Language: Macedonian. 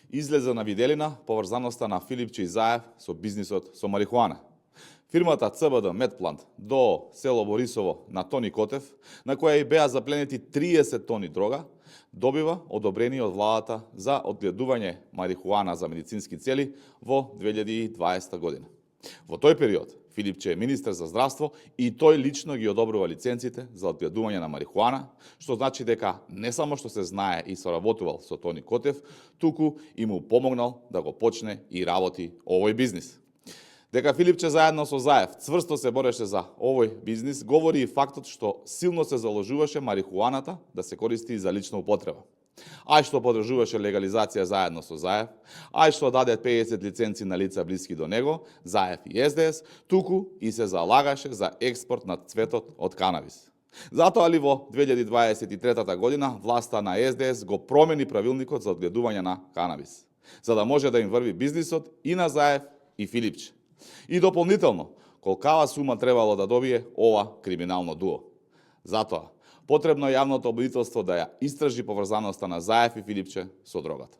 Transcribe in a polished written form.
излезе на виделина поврзаноста на Филипче и Заев со бизнисот со марихуана. Фирмата ЦБД Медплант до село Борисово на Тони Котев, на која и беа запленети 30 тони дрога, добива одобрение од владата за одгледување марихуана за медицински цели во 2020 година. Во тој период Филипче е министер за здравство и тој лично ги одобрува лиценците за одгледување на марихуана, што значи дека не само што се знае и соработувал со Тони Котев, туку и му помогнал да го почне и работи овој бизнис. Дека Филипче заедно со Заев цврсто се бореше за овој бизнис, говори и фактот што силно се заложуваше марихуаната да се користи и за лична употреба. Ај што подржуваше легализација заедно со Заев, ај што даде 50 лиценци на лица блиски до него, Заев и СДС, туку и се залагаше за експорт на цветот од канабис. Затоа ли во 2023 година власта на СДС го промени правилникот за одгледување на канабис, за да може да им врви бизнисот и на Заев и Филипче. И дополнително, колкава сума требало да добие ова криминално дуо. Затоа, потребно е јавното обвинителство да ја истражи поврзаноста на Заев и Филипче со дрогата.